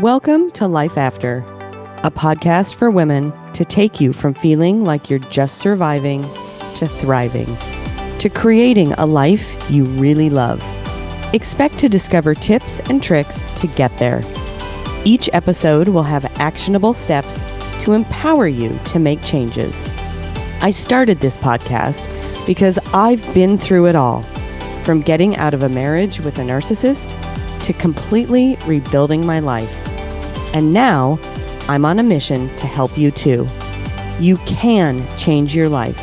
Welcome to Life After, a podcast for women to take you from feeling like you're just surviving to thriving, to creating a life you really love. Expect to discover tips and tricks to get there. Each episode will have actionable steps to empower you to make changes. I started this podcast because I've been through it all, from getting out of a marriage with a narcissist to completely rebuilding my life. And now I'm on a mission to help you too. You can change your life.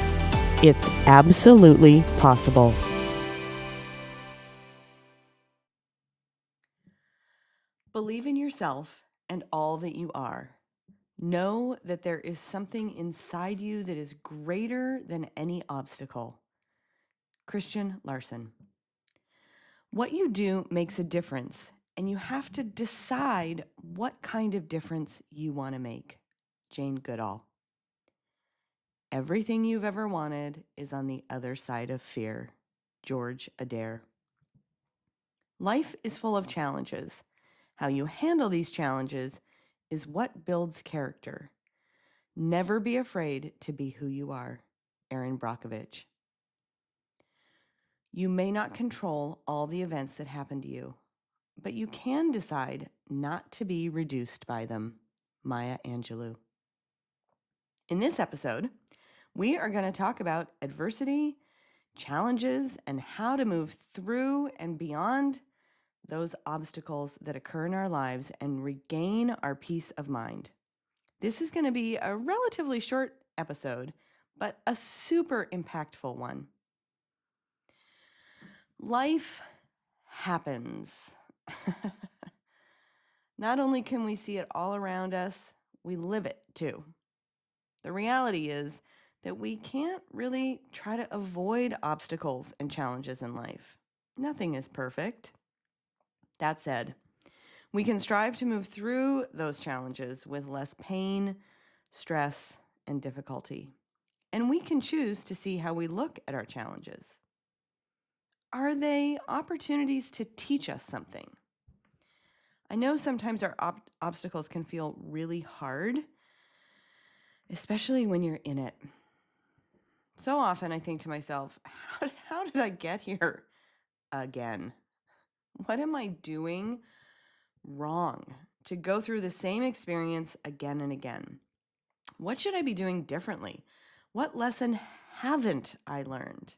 It's absolutely possible. Believe in yourself and all that you are. Know that there is something inside you that is greater than any obstacle. Christan Larson. What you do makes a difference, and you have to decide what kind of difference you want to make. Jane Goodall. Everything you've ever wanted is on the other side of fear. George Addair. Life is full of challenges. How you handle these challenges is what builds character. Never be afraid to be who you are. Erin Brokovich. You may not control all the events that happen to you, but you can decide not to be reduced by them. Maya Angelou. In this episode, we are going to talk about adversity, challenges, and how to move through and beyond those obstacles that occur in our lives and regain our peace of mind. This is going to be a relatively short episode, but a super impactful one. Life happens. Not only can we see it all around us, we live it too. The reality is that we can't really try to avoid obstacles and challenges in life. Nothing is perfect. That said, we can strive to move through those challenges with less pain, stress, and difficulty. And we can choose to see how we look at our challenges. Are they opportunities to teach us something? I know sometimes our obstacles can feel really hard, especially when you're in it. So often I think to myself, how did I get here again? What am I doing wrong to go through the same experience again and again? What should I be doing differently? What lesson haven't I learned?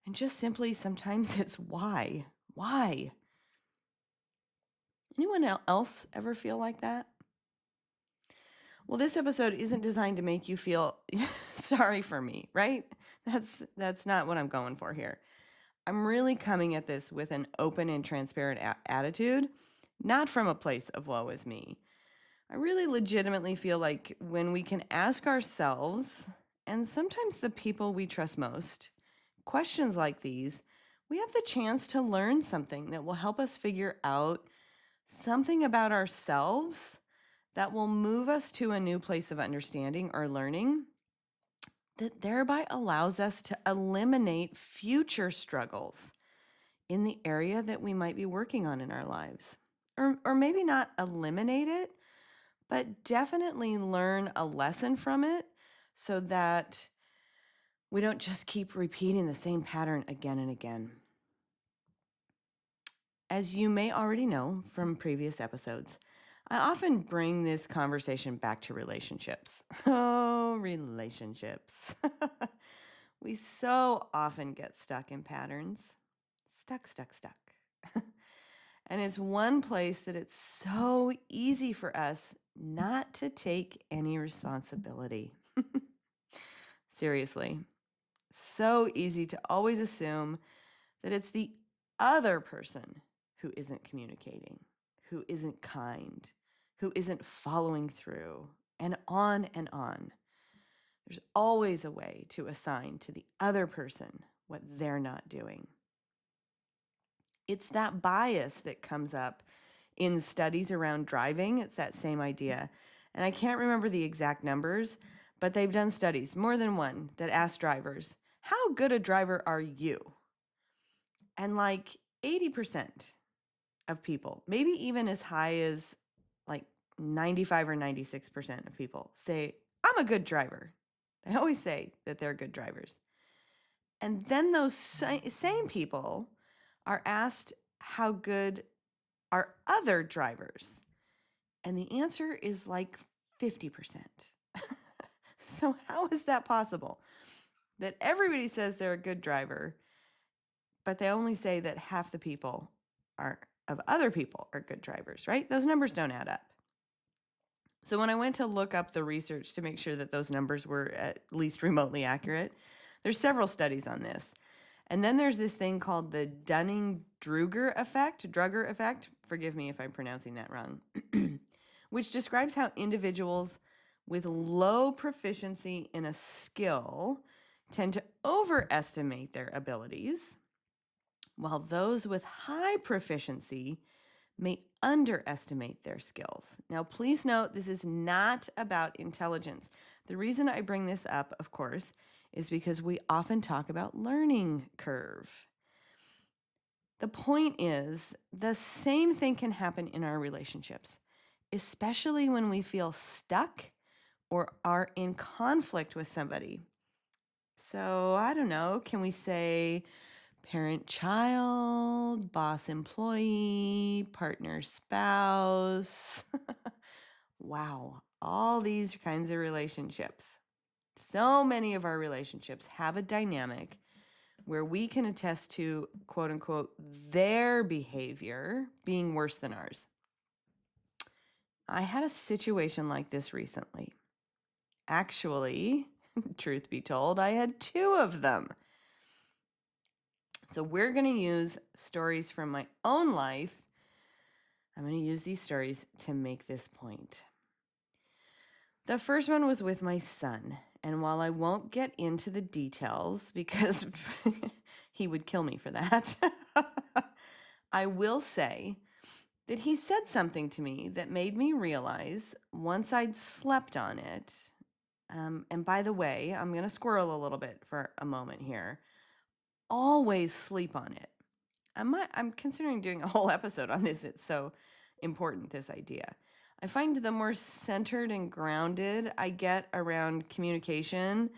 And just simply, sometimes it's why? Why? Anyone else ever feel like that? Well, this episode isn't designed to make you feel sorry for me, right? That's not what I'm going for here. I'm really coming at this with an open and transparent attitude, not from a place of woe is me. I really legitimately feel like when we can ask ourselves, and sometimes the people we trust most, questions like these, we have the chance to learn something that will help us figure out something about ourselves that will move us to a new place of understanding or learning that thereby allows us to eliminate future struggles in the area that we might be working on in our lives. Or maybe not eliminate it, but definitely learn a lesson from it so that we don't just keep repeating the same pattern again and again. As you may already know from previous episodes, I often bring this conversation back to relationships. Oh, relationships. We so often get stuck in patterns. Stuck. And it's one place that it's so easy for us not to take any responsibility. Seriously, so easy to always assume that it's the other person who isn't communicating, who isn't kind, who isn't following through, and on and on. There's always a way to assign to the other person what they're not doing. It's that bias that comes up in studies around driving. It's that same idea. And I can't remember the exact numbers, but they've done studies, more than one, that ask drivers, how good a driver are you? And like 80% of people, maybe even as high as like 95 or 96% of people say, I'm a good driver. They always say that they're good drivers. And then those same people are asked how good are other drivers. And the answer is like 50%. So how is that possible? That everybody says they're a good driver, but they only say that half the people of other people are good drivers, right? Those numbers don't add up. So when I went to look up the research to make sure that those numbers were at least remotely accurate, there's several studies on this. And then there's this thing called the Dunning-Kruger effect, forgive me if I'm pronouncing that wrong, which describes how individuals with low proficiency in a skill tend to overestimate their abilities, while those with high proficiency may underestimate their skills. Now, please note, this is not about intelligence. The reason I bring this up, of course, is because we often talk about learning curve. The point is, the same thing can happen in our relationships, especially when we feel stuck or are in conflict with somebody. So, I don't know, can we say parent child, boss employee, partner spouse? Wow, all these kinds of relationships. So many of our relationships have a dynamic where we can attest to, quote unquote, their behavior being worse than ours. I had a situation like this recently. Actually, truth be told, I had two of them. So we're going to use stories from my own life. I'm going to use these stories to make this point. The first one was with my son, and while I won't get into the details because he would kill me for that, I will say that he said something to me that made me realize once I'd slept on it, and by the way, I'm going to squirrel a little bit for a moment here, always sleep on it. I'm considering doing a whole episode on this. It's so important, this idea. I find the more centered and grounded I get around communication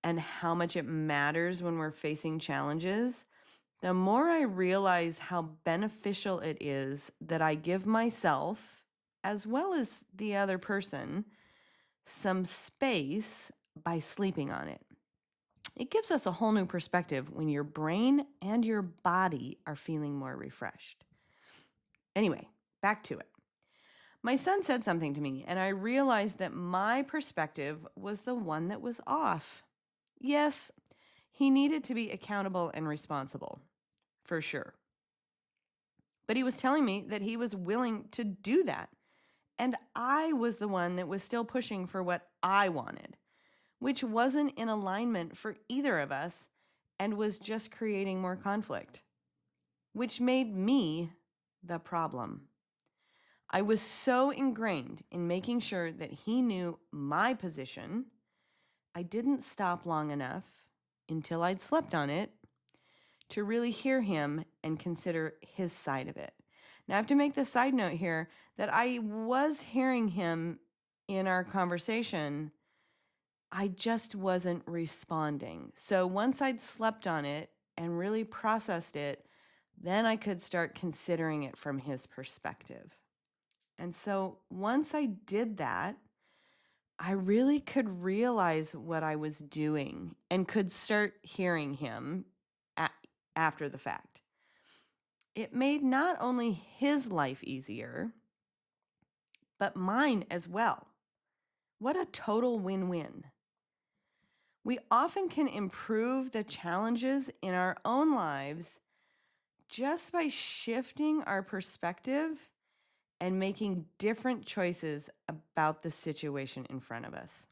and how much it matters when we're facing challenges, the more I realize how beneficial it is that I give myself, as well as the other person, some space by sleeping on it. It gives us a whole new perspective when your brain and your body are feeling more refreshed. Anyway, back to it. My son said something to me, and I realized that my perspective was the one that was off. Yes, he needed to be accountable and responsible, for sure. But he was telling me that he was willing to do that. And I was the one that was still pushing for what I wanted, which wasn't in alignment for either of us and was just creating more conflict, which made me the problem. I was so ingrained in making sure that he knew my position, I didn't stop long enough until I'd slept on it to really hear him and consider his side of it. Now, I have to make the side note here that I was hearing him in our conversation. I just wasn't responding. So once I'd slept on it and really processed it, then I could start considering it from his perspective. And so once I did that, I really could realize what I was doing and could start hearing him after the fact. It made not only his life easier, but mine as well. What a total win-win. We often can improve the challenges in our own lives just by shifting our perspective and making different choices about the situation in front of us.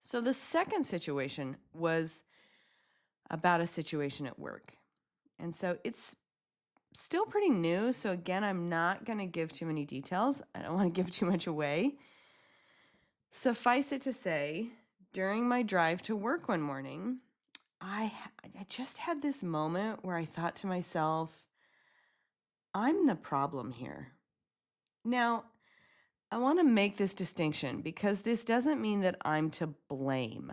So the second situation was about a situation at work. And so it's still pretty new. So again, I'm not going to give too many details. I don't want to give too much away. Suffice it to say, during my drive to work one morning, I just had this moment where I thought to myself, I'm the problem here. Now, I want to make this distinction because this doesn't mean that I'm to blame.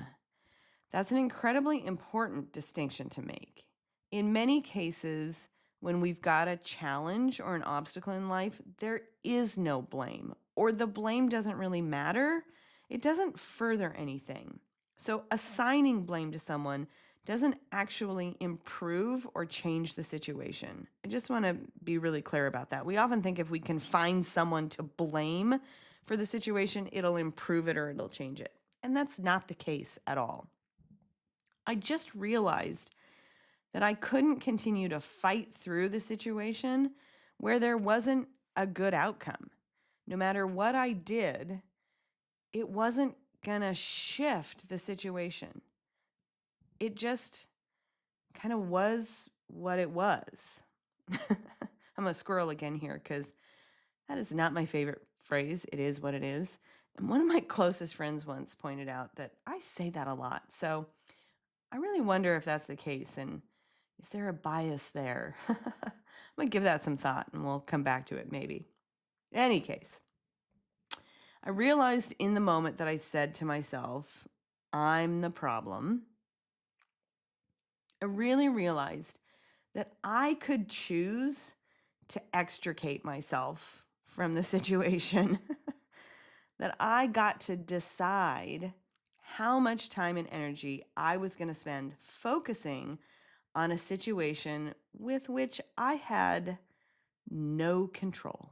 That's an incredibly important distinction to make. In many cases, when we've got a challenge or an obstacle in life, there is no blame, or the blame doesn't really matter. It doesn't further anything. So assigning blame to someone doesn't actually improve or change the situation. I just want to be really clear about that. We often think if we can find someone to blame for the situation, it'll improve it or it'll change it. And that's not the case at all. I just realized that I couldn't continue to fight through the situation where there wasn't a good outcome. No matter what I did, it wasn't going to shift the situation. It just kind of was what it was. I'm a squirrel again here because that is not my favorite phrase. It is what it is. And one of my closest friends once pointed out that I say that a lot. So I really wonder if that's the case, and is there a bias there? I'm going to give that some thought, and we'll come back to it maybe. In any case, I realized in the moment that I said to myself, I'm the problem. I really realized that I could choose to extricate myself from the situation, that I got to decide how much time and energy I was going to spend focusing on a situation with which I had no control.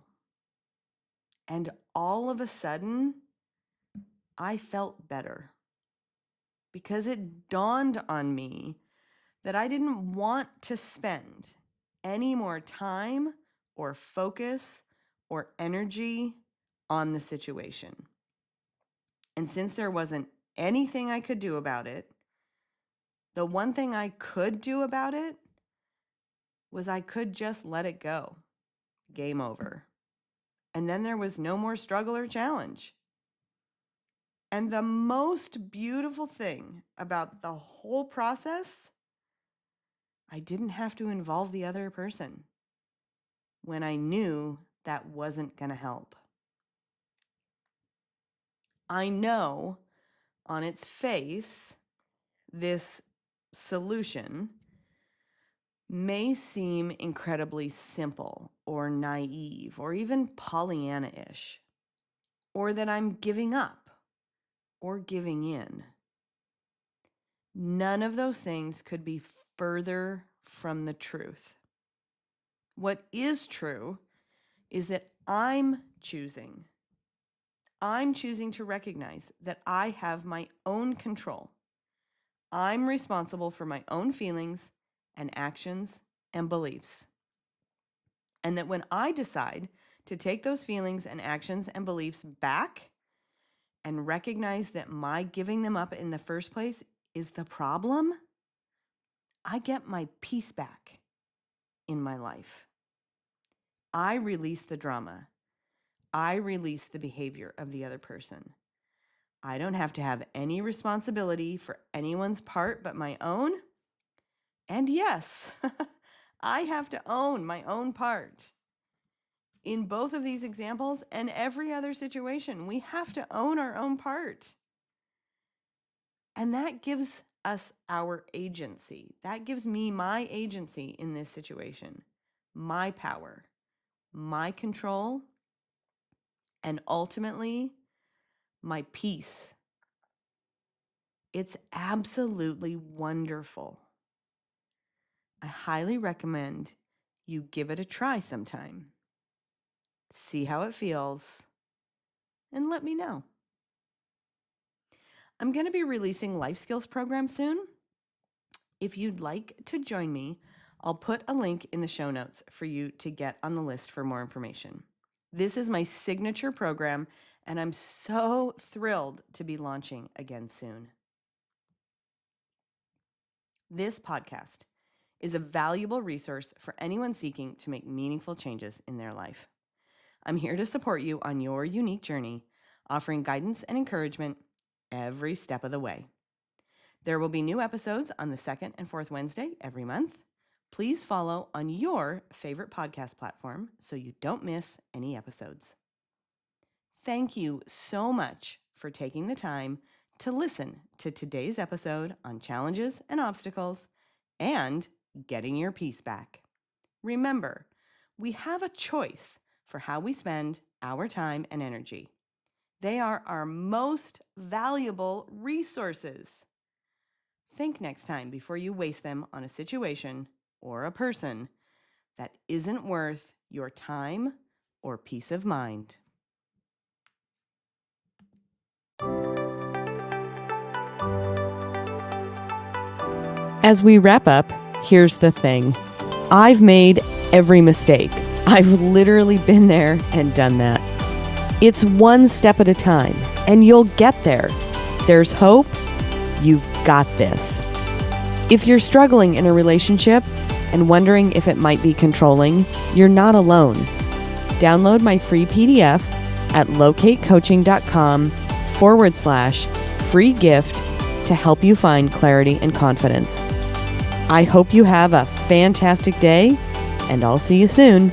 And all of a sudden, I felt better because it dawned on me that I didn't want to spend any more time or focus or energy on the situation. And since there wasn't anything I could do about it, the one thing I could do about it was I could just let it go. Game over. And then there was no more struggle or challenge. And the most beautiful thing about the whole process, I didn't have to involve the other person when I knew that wasn't going to help. I know on its face, this solution may seem incredibly simple or naive or even Pollyanna-ish, or that I'm giving up or giving in. None of those things could be further from the truth. What is true is that I'm choosing to recognize that I have my own control. I'm responsible for my own feelings and actions and beliefs. And that when I decide to take those feelings and actions and beliefs back and recognize that my giving them up in the first place is the problem, I get my peace back in my life. I release the drama. I release the behavior of the other person. I don't have to have any responsibility for anyone's part but my own. And yes, I have to own my own part. In both of these examples and every other situation, we have to own our own part. And that gives us our agency. That gives me my agency in this situation, my power, my control, and ultimately, my peace. It's absolutely wonderful. I highly recommend you give it a try sometime. See how it feels, and let me know. I'm going to be releasing life skills program soon. If you'd like to join me, I'll put a link in the show notes for you to get on the list for more information. This is my signature program, and I'm so thrilled to be launching again soon. This podcast is a valuable resource for anyone seeking to make meaningful changes in their life. I'm here to support you on your unique journey, offering guidance and encouragement every step of the way. There will be new episodes on the second and fourth Wednesday every month. Please follow on your favorite podcast platform so you don't miss any episodes. Thank you so much for taking the time to listen to today's episode on challenges and obstacles and getting your peace back. Remember, we have a choice for how we spend our time and energy. They are our most valuable resources. Think next time before you waste them on a situation or a person that isn't worth your time or peace of mind. As we wrap up, here's the thing. I've made every mistake. I've literally been there and done that. It's one step at a time, and you'll get there. There's hope. You've got this. If you're struggling in a relationship and wondering if it might be controlling, you're not alone. Download my free PDF at locatecoaching.com/free gift to help you find clarity and confidence. I hope you have a fantastic day, and I'll see you soon.